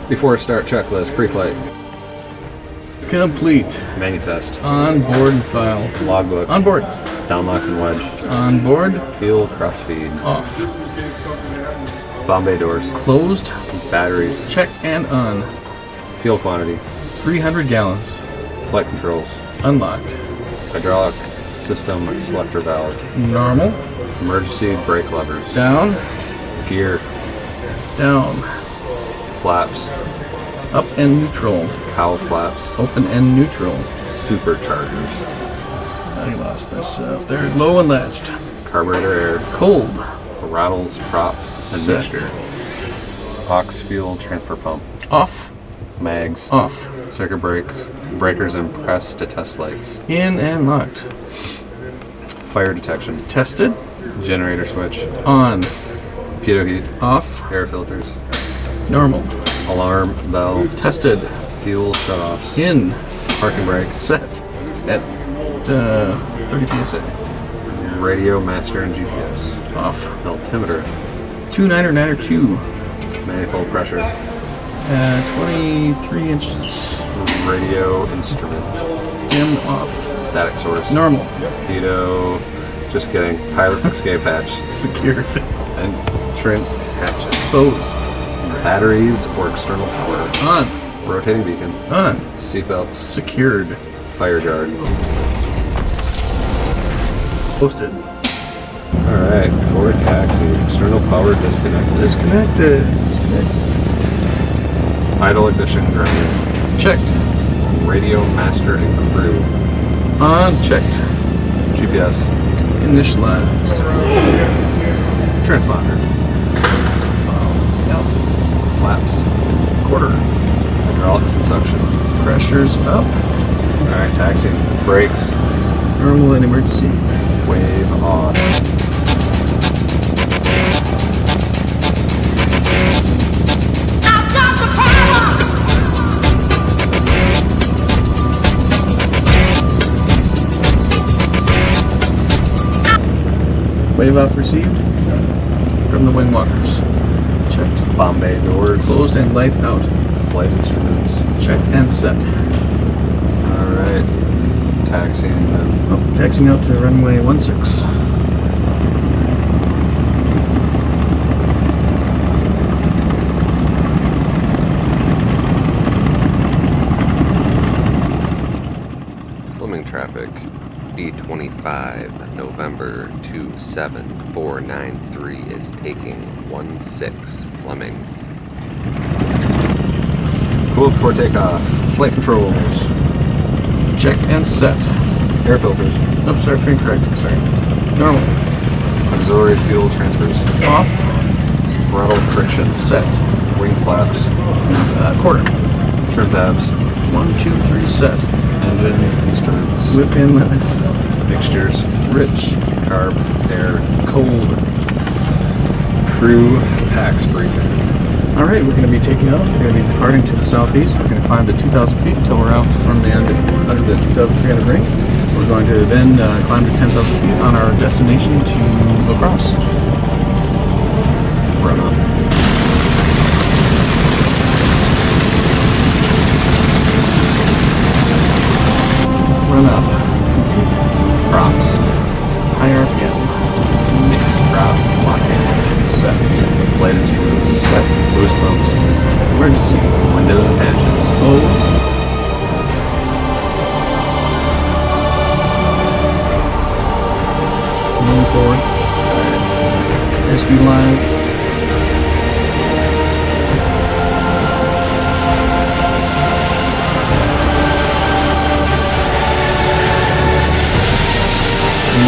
Before start checklist, pre-flight, Complete. manifest, On board and file. logbook, On board. downlocks and wedge, On board. fuel crossfeed, Off. Bombay doors, Closed. batteries, Checked and on. fuel quantity, 300 gallons. flight controls, Unlocked. hydraulic system selector valve, Normal. emergency brake levers, Down. gear, Down. flaps, Up and neutral. cowl flaps, Open and neutral. superchargers, I lost myself. They're low and latched. carburetor air, Cold. throttles, props, and Set. mixture, aux fuel transfer pump, Off. mags, Off. circuit breakers and press to test lights, In and locked. fire detection, Tested. generator switch, On. pitot heat, Off. air filters, Normal. alarm, bell, Tested. fuel shutoffs, In. parking brakes, Set. At 30 PSA. radio, master, and GPS, Off. altimeter, 2992. manifold pressure, 23 inches. radio instrument, Dim off. static source, Normal. pitot, just kidding, pilot's escape hatch, Secured. entrance hatches, Closed. batteries or external power, On. rotating beacon, On. seatbelts, Secured. fire guard. Posted. Alright, forward taxi, external power disconnected, Disconnected. idle ignition grounded, Checked. radio master and crew, Unchecked. GPS, Initialized. transponder, Out. flaps, quarter, hydraulics and suction. Pressure's up. Alright, taxiing, brakes, Normal and emergency. wave on. I've got the power! Wave off received. From the wing walkers. Checked. Bombay doors, Closed and light out. flight instruments. Checked and set. Alright, taxiing then. Oh, taxiing out to runway 16. Fleming traffic, B25, November 27493 is taking 16 Fleming. Cool before takeoff, flight controls, Checked and set. air filters, Oops, sorry, incorrect. Sorry. Normal. auxiliary fuel transfers, Off. throttle friction, Set. wing flaps, Quarter. trim tabs, 1, 2, 3, set. engine instruments, Within limits. mixtures, Rich. carb, air, Cold. crew, PAX briefing. Alright, we're going to be taking off. We're going to be departing to the southeast. We're going to climb to 2,000 feet until we're out from the under the 2,300 ring. We're going to then climb to 10,000 feet on our destination to La Crosse. Run up. Run up. Complete. Props, High RPM. mixed prop, lock-in, Set. flight instruments, Set. boost pumps, Emergency. windows and hatches, Closed. Moving forward. Airspeed live.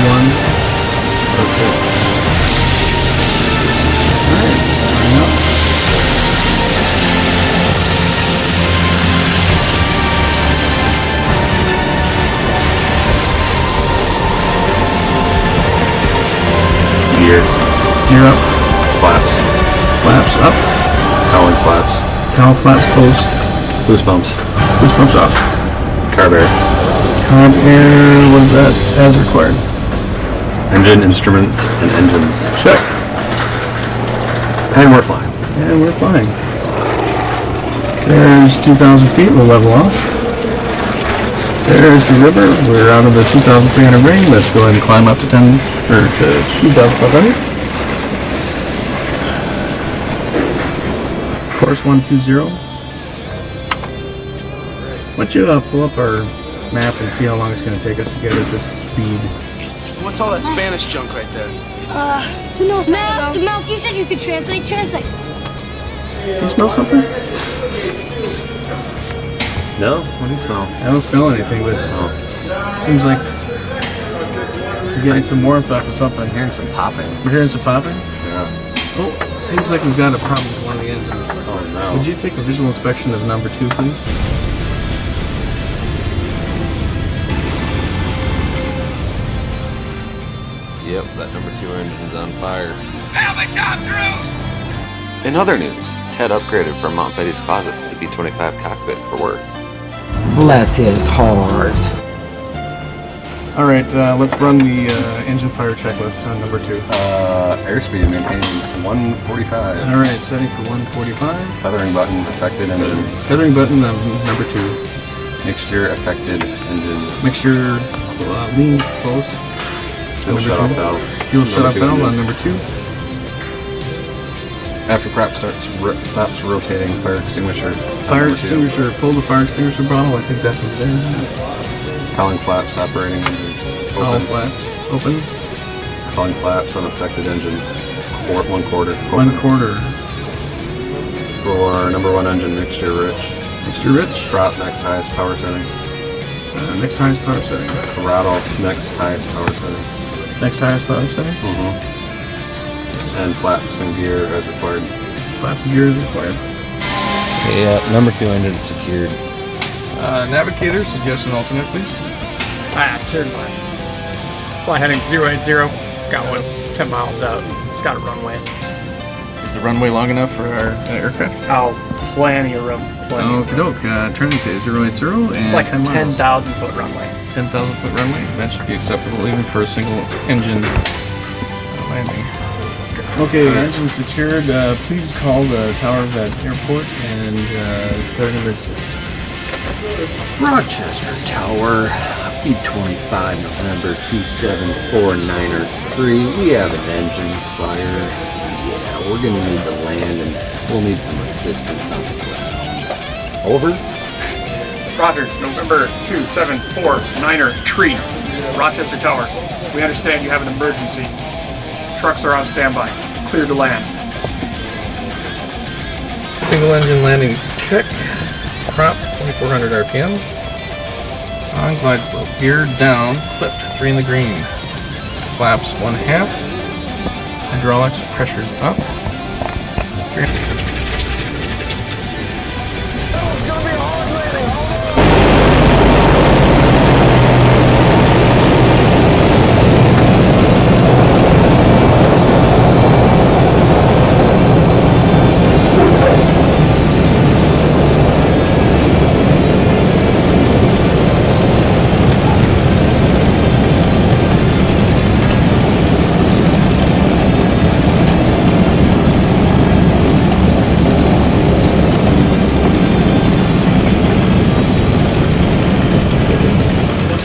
One. Rotate. Alright. Line up. gear, Gear up. flaps, Flaps up. cowling flaps, Cowl flaps closed. boost pumps, Boost pumps off. carb air, Carb air, what is that? As required. engine instruments and engines, Check. and we're flying. And we're flying. There's 2,000 feet, we'll level off. There's the river, we're out of the 2,300 ring. Let's go ahead and climb up to 2,500. Course 120. Why don't you pull up our map and see how long it's going to take us to get at this speed. What's all that Spanish junk right there? Who knows? Mouth, you said you could translate. Translate. You smell something? No? What do you smell? I don't smell anything, but seems like you're getting some warmth off of something. I'm hearing some popping. We're hearing some popping? Yeah. Oh, seems like we've got a problem with one of the engines. Oh no. Would you take a visual inspection of number 2, please? Yep, that number 2 engine's on fire. Help me, Tom Cruise! In other news, Ted upgraded from Mount Betty's Closet to the B-25 cockpit for work. Bless his heart. Alright, let's run the engine fire checklist on number 2. Airspeed maintained 145. Alright, setting for 145. Feathering button affected engine. Feathering button on number 2. Mixture affected engine. Mixture lean closed. Fuel Number shut-off 2. valve. Fuel Number shut-off 2 valve on engine. number 2. After prop stops rotating, fire extinguisher. on Fire number 2. extinguisher, pull the fire extinguisher bottle. I think that's over there. Cowling flaps operating engine. All Open. flaps open. Cowling flaps on affected engine. 1 quarter. 1 quarter. For number 1 engine, mixture rich. Mixture rich. Prop next highest power setting. Next highest power setting. Throttle next highest power setting. Next highest power setting. And flaps and gear as required. Flaps and gears required. Yeah, number 2 engine secured. Navigator, suggest an alternate, please. Turn left. Fly heading 080. Got one 10 miles out. It's got a runway. Is the runway long enough for our aircraft? Oh, plenty of room. Plenty. Okie doke. Turning to 080 and It's like 10 miles. 10,000 foot runway. 10,000 foot runway. That should be acceptable even for a single engine landing. Okay, engine secured. Please call the tower of that airport and declare an emergency. Rochester Tower, B-25 November 27493. We have an engine fire. Yeah, we're gonna need to land and we'll need some assistance on the ground. Over. Roger, November 2749er tree, Rochester Tower. We understand you have an emergency. Trucks are on standby. Clear to land. Single engine landing check. Prop 2400 RPM. On glide slope. Gear down. Clipped 3 in the green. Flaps 1/2. Hydraulics pressures up. It's gonna be a hard landing.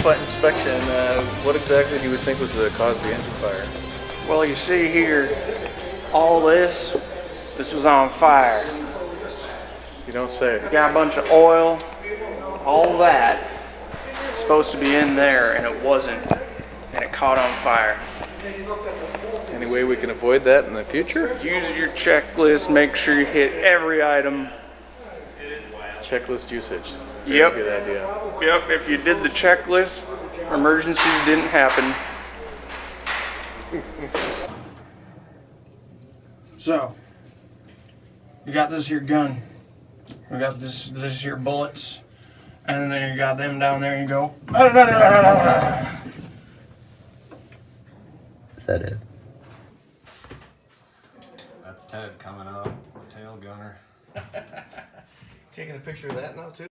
Flight inspection. What exactly do you think was the cause of the engine fire? Well, you see here, all this was on fire. You don't say. Got a bunch of oil, all that. It's supposed to be in there, and it wasn't. And it caught on fire. Any way we can avoid that in the future? Use your checklist, make sure you hit every item. Checklist usage. Yep. Good idea. Yep, if you did the checklist, emergencies didn't happen. So, you got this here gun. We got this here bullets. And then you got them down there and you go. Is that it? That's Ted coming up. Tail gunner. Taking a picture of that now too?